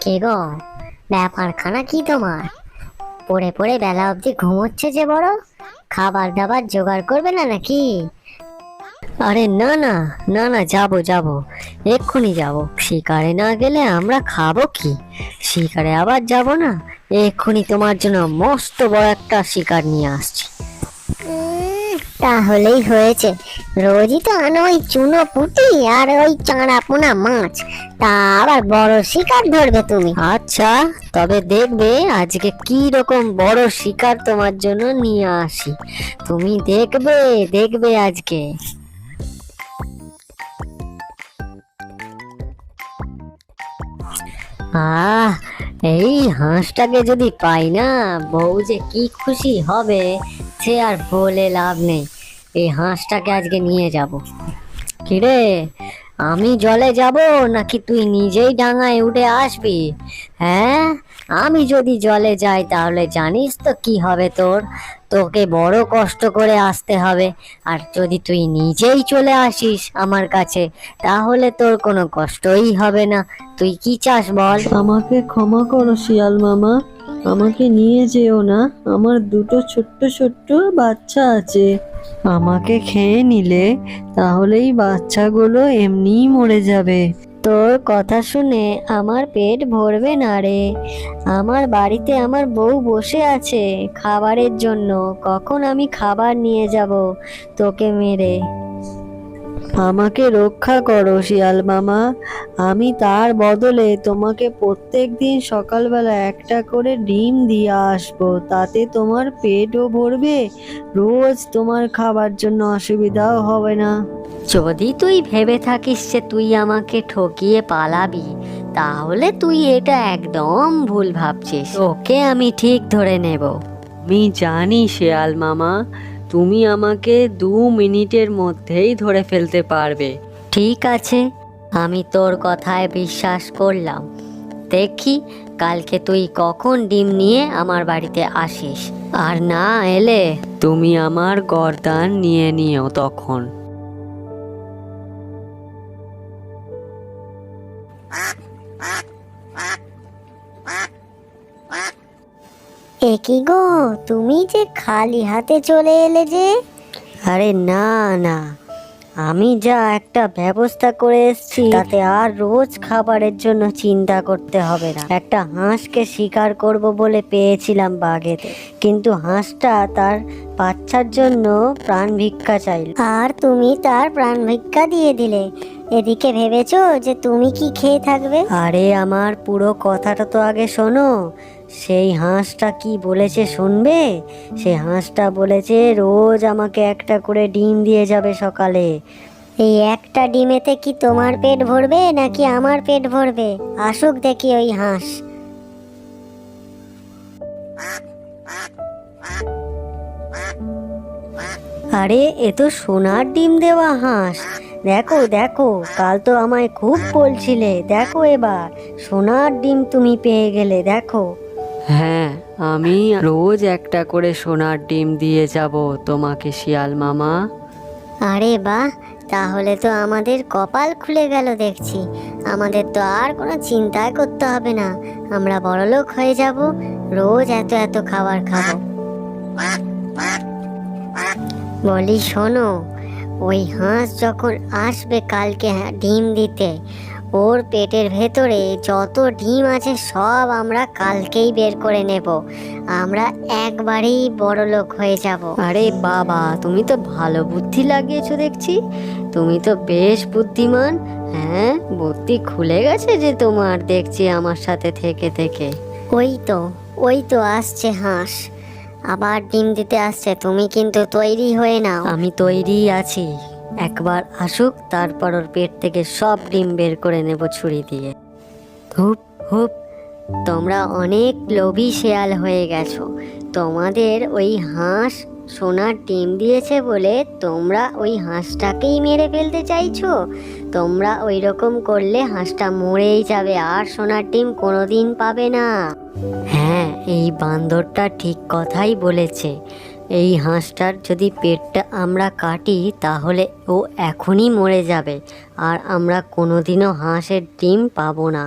কে গো, ব্যাপারখানা কি তোমার? পড়ে পড়ে বেলা অবধি ঘুমোচ্ছে যে বড়, খাবার দাবার জোগাড় করবে না নাকি? আরে না না, না না, যাবো যাবো, এক্ষুনি যাবো। শিকারে না গেলে আমরা খাবো কি? শিকারে আবার যাব না? এক্ষুনি তোমার জন্য মস্ত বড় একটা শিকার নিয়ে আসছি। তাহলেই হয়েছে। রোজই তো আনো ওই চুনো পুঁটি আর ওই চাঁড়া পোনা মাছ, তা আবার বড় শিকার ধরবে তুমি? আচ্ছা, তবে দেখবে আজকে কি রকম বড় শিকার তোমার জন্য নিয়ে আসি। তুমি দেখবে দেখবে আজকে। আহ, এই হাঁসটাকে যদি পাই না, বউ যে কি খুশি হবে সে আর বলে লাভ নেই। এই হাঁসটাকে আজকে নিয়ে যাব। কিরে, আমি জলে যাব নাকি তুই নিজেই ডাঙায় উঠে আসবি? হ্যাঁ, আমি যদি জলে যাই তাহলে জানিস তো কি হবে তোর। তোকে বড় কষ্ট করে আসতে হবে। আর যদি তুই নিজেই চলে আসিস আমার কাছে, তাহলে তোর কোনো কষ্টই হবে না। তুই কি চাস বল? আমাকে ক্ষমা করো শিয়াল মামা, আমাকে নিয়ে যেও না। আমার দুটো ছোট্ট ছোট্ট বাচ্চা আছে, আমাকে খেয়ে নিলে তাহলেই বাচ্চাগুলো এমনিই মরে যাবে। তোর কথা শুনে আমার পেট ভরবে না রে। আমার বাড়িতে আমার বউ বসে আছে খাবারের জন্য। কখন আমি খাবার নিয়ে যাব তোকে মেরে? আমাকে রক্ষা করো শিয়াল মামা, আমি তার বদলে তোমাকে প্রত্যেক দিন সকালবেলা একটা করে ডিম দিয়ে আসবো। তাতে তোমার পেটও ভরবে, রোজ তোমার খাবার জন্য অসুবিধাও হবে না। যদি তুই ভেবে থাকিস যে তুই আমাকে ঠকিয়ে পালাবি, তাহলে তুই এটা একদম ভুল ভাবছিস। ওকে আমি ঠিক ধরে নেব। আমি জানি শিয়াল মামা, তুমি আমাকে 2 মিনিটের মধ্যেই ধরে ফেলতে পারবে। ঠিক আছে, আমি তোর কথায় বিশ্বাস করলাম। দেখি কালকে তুই কখন ডিম নিয়ে আমার বাড়িতে আসিস। আর না এলে তুমি আমার গর্দান নিয়ে নিও তখন। এ কি গো, তুমি যে খালি হাতে চলে এলে যে? আরে না না, আমি যা একটা ব্যবস্থা করে এসেছি তাতে আর রোজ খাবারের জন্য চিন্তা করতে হবে না। একটা হাঁসকে শিকার করব বলে পেয়েছিলাম বাগেতে, কিন্তু হাঁসটা তার বাচ্চার জন্য প্রাণ ভিক্ষা চাইল। আর তুমি তার প্রাণ ভিক্ষা দিয়ে দিলে। এদিকে ভেবেছো যে তুমি কি খেয়ে থাকবে? আরে আমার পুরো কথাটা তো আগে শোনো। সেই হাঁসটা কি বলেছে শুনবে? সেই হাঁসটা বলেছে রোজ আমাকে একটা করে ডিম দিয়ে যাবে সকালে। এই একটা ডিমেতে কি তোমার পেট ভরবে নাকি আমার পেট ভরবে? আসুক দেখি ওই হাঁস। আরে এ তো সোনার ডিম দেওয়া হাঁস। দেখো দেখো, কাল তো আমায় খুব বলছিলে, দেখো এবার সোনার ডিম তুমি পেয়ে গেলে, দেখো। হ্যাঁ, আমি রোজ একটা করে সোনার ডিম দিয়ে যাব তোমাকে শিয়াল মামা। আরে বাহ, তাহলে তো আমাদের কপাল খুলে গেল দেখছি। আমাদের তো আর কোনো চিন্তাই করতে হবে না, আমরা বড়লোক হয়ে যাব, রোজ এত এত খাবার খাবো। বলি শোনো, ওই হাঁস যখন আসবে কালকে ডিম দিতে, ওর পেটের ভেতরে যত ডিম আছে সব আমরা কালকেই বের করে নেব। আমরা একবারেই বড়লোক হয়ে যাব। আরে বাবা, তুমি তো ভালো বুদ্ধি লাগিয়েছো দেখছি। তুমি তো বেশ বুদ্ধিমান। হ্যাঁ, বুদ্ধি খুলে গেছে যে তোমার, দেখছি আমার সাথে থেকে থেকে। ওই তো আসছে হাঁস, আবার ডিম দিতে আসছে। তুমি কিন্তু তৈরি হয়ে নাও। আমি তৈরি আছি, একবার আসুক, তারপর ওর পেট থেকে সব ডিম বের করে নেব ছুরি দিয়ে। হুপ হুপ, তোমরা অনেক লোভী শেয়াল হয়ে গেছো। তোমাদের ওই হাঁস সোনার ডিম দিয়েছে বলে তোমরা ওই হাঁসটাকেই মেরে ফেলতে চাইছো। তোমরা ওই রকম করলে হাঁসটা মরেই যাবে, আর সোনার ডিম কোনোদিন পাবে না। হ্যাঁ, এই বান্দরটা ঠিক কথাই বলেছে। এই হাঁসটার যদি পেটটা আমরা কাটি তাহলে ও এখনই মরে যাবে, আর আমরা কোনোদিনও হাঁসের ডিম পাবো না।